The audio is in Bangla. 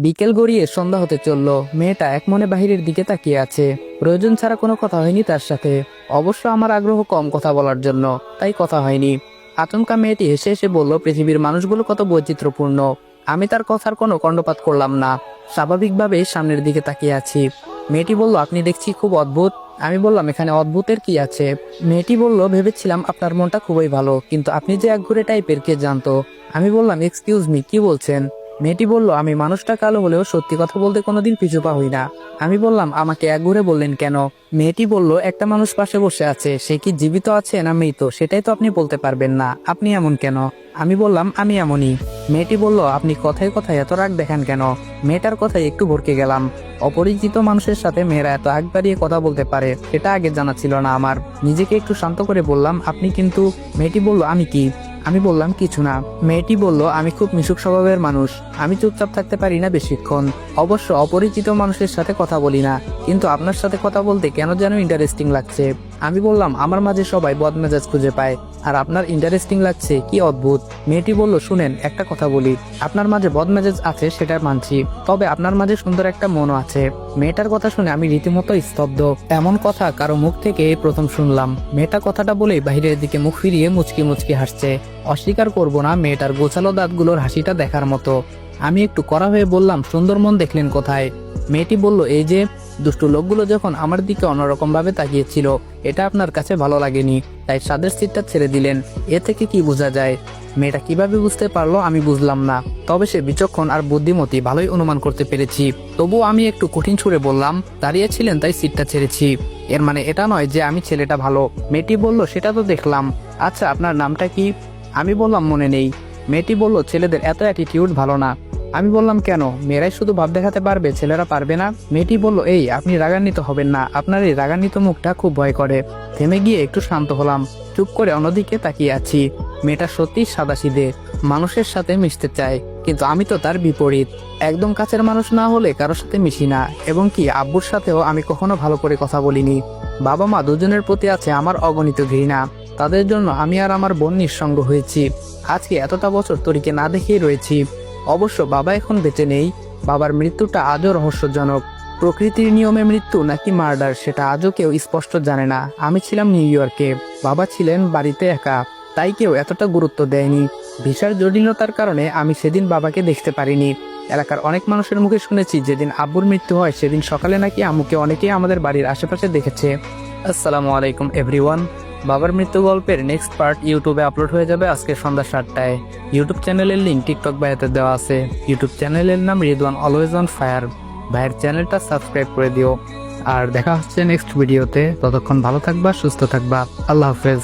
বিকেল গড়িয়ে সন্ধ্যা হতে চলল। মেয়েটা এক মনে বাহিরের দিকে তাকিয়ে আছে। প্রয়োজন ছাড়া কোনো কথা হয়নি তার সাথে। অবশ্য আমার আগ্রহ কম কথা বলার জন্য, তাই কথা হয়নি। আচমকা মেয়েটি হেসে হেসে বলল, পৃথিবীর মানুষগুলো কত বৈচিত্র্যপূর্ণ। আমি তার কথার কোনো কর্ণপাত করলাম না, স্বাভাবিকভাবেই সামনের দিকে তাকিয়ে আছি। মেয়েটি বলল, আপনি দেখছি খুব অদ্ভুত। আমি বললাম, এখানে অদ্ভুতের কি আছে? মেয়েটি বলল, ভেবেছিলাম আপনার মনটা খুবই ভালো, কিন্তু আপনি যে একঘরে টাইপের কে জানতো। আমি বললাম, এক্সকিউজ মি, কি বলছেন? মেয়েটি বলল, আমি মানুষটা কালো হলেও সত্যি কথা বলতে কোনোদিন পিছু পা হই না। আমি বললাম, আমাকে একঘরে বললেন কেন? মেয়েটি বলল, একটা মানুষ পাশে বসে আছে, সে কি জীবিত আছে না মৃত সেটাই তো আপনি বলতে পারবেন না, আপনি এমন কেন? আমি বললাম, আমি এমনই। মেয়েটি বলল, আপনি কথায় কথায় এত রাগ দেখান কেন? মেয়েটার কথায় একটু ভরকে গেলাম। অপরিচিত মানুষের সাথে মেয়েরা এত আগ বাড়িয়ে কথা বলতে পারে, এটা আগে জানা ছিল না আমার। নিজেকে একটু শান্ত করে বললাম, আপনি কিন্তু। মেয়েটি বলল, আমি কি? আমি বললাম, কিছু না। মেয়েটি বলল, আমি খুব মিশুক স্বভাবের মানুষ, আমি চুপচাপ থাকতে পারি না বেশিক্ষণ। অবশ্য অপরিচিত মানুষের সাথে কথা বলি না, কিন্তু আপনার সাথে কথা বলতে কেন যেন ইন্টারেস্টিং লাগছে। আমি বললাম, আমার মাঝে সবাই বদমেজাজ খুঁজে পায়, আর আপনার ইন্টারেস্টিং লাগছে, কি অদ্ভুত। মেয়েটি বলল, শুনেন, একটা কথা বলি, আপনার মাঝে বদমেজাজ আছে সেটা মানছি, তবে আপনার মাঝে সুন্দর একটা মনও আছে। মেয়েটার কথা শুনে আমি রীতিমতো স্তব্ধ। এমন কথা কারো মুখ থেকে এই প্রথম শুনলাম। মেয়েটা কথাটা বলেই বাহিরের দিকে মুখ ফিরিয়ে মুচকি মুচকি হাসছে। অস্বীকার করব না, মেয়েটার গোছালো দাঁতগুলোর হাসিটা দেখার মতো। আমি একটু কড়া হয়ে বললাম, সুন্দর মন দেখলেন কোথায়? মেয়েটি বলল, এই যে। দুষ্টু লোকগুলো যখন আমার দিকে অন্যরকম ভাবে তাকিয়েছিল, এটা আপনার কাছে ভালো লাগেনি, তাই সাদের সিটটা ছেড়ে দিলেন। এ থেকে কি বোঝা যায়? মেয়েটা কিভাবে বুঝতে পারলো আমি বুঝলাম না, তবে সে বিচক্ষণ আর বুদ্ধিমতী, ভালোই অনুমান করতে পেরেছি। তবুও আমি একটু কঠিন সুরে বললাম, দাঁড়িয়েছিলেন তাই সিটটা ছেড়েছি, এর মানে এটা নয় যে আমি ছেলেটা ভালো। মেয়েটি বলল, সেটা তো দেখলাম। আচ্ছা, আপনার নামটা কি? আমি বললাম, মনে নেই। মেয়েটি বলল, ছেলেদের এত অ্যাটিটিউড ভালো না। আমি বললাম, কেন? মেয়েরাই শুধু ভাব দেখাতে পারবে, ছেলেরা পারবে না? মেয়েটি বলল, এই, আপনি রাগান্বিত হবেন না, আপনার এই রাগান্বিত মুখটা খুব ভয় করে। থেমে গিয়ে একটু শান্ত হলাম, চুপ করে অন্যদিকে তাকিয়ে আছি। মেয়েটা সত্যি সাদাসিধে, মানুষের সাথে মিশতে চায়, কিন্তু আমি তো তার বিপরীত। একদম কাছের মানুষ না হলে কারোর সাথে মিশি না, এবং কি আব্বুর সাথেও আমি কখনো ভালো করে কথা বলিনি। বাবা মা দুজনের প্রতি আছে আমার অগণিত ঘৃণা, তাদের জন্য আমি আর আমার বোন নিঃসঙ্গ হয়েছি। আজকে এতটা বছর তরিকে না দেখেই রয়েছি। অবশ্য বাবা এখন বেঁচে নেই, বাবার মৃত্যুটা আজও রহস্যজনক। প্রকৃতির নিয়মে মৃত্যু নাকি মার্ডার সেটা আজও কেউ স্পষ্ট জানে না। আমি ছিলাম নিউ ইয়র্কে, বাবা ছিলেন বাড়িতে একা, তাই কেউ এতটা গুরুত্ব দেয়নি। ভিসার জটিলতার কারণে আমি সেদিন বাবাকে দেখতে পারিনি। এলাকার অনেক মানুষের মুখে শুনেছি, যেদিন আব্বুর মৃত্যু হয় সেদিন সকালে নাকি আম্মুকে অনেকেই আমাদের বাড়ির আশেপাশে দেখেছে। আসসালামু আলাইকুম এভরিওয়ান। বাবার মৃত্যু গল্পের নেক্সট পার্ট ইউটিউবে আপলোড হয়ে যাবে আজকে সন্ধ্যা 7টায়। ইউটিউব চ্যানেলের লিঙ্ক টিকটক বায়োতে দেওয়া আছে। ইউটিউব চ্যানেলের নাম রিদওয়ান অলওয়েজ অন ফায়ার। ভাইয়ের চ্যানেলটা সাবস্ক্রাইব করে দিও। আর দেখা হচ্ছে নেক্সট ভিডিওতে। ততক্ষণ ভালো থাকবা, সুস্থ থাকবা। আল্লাহ হাফেজ।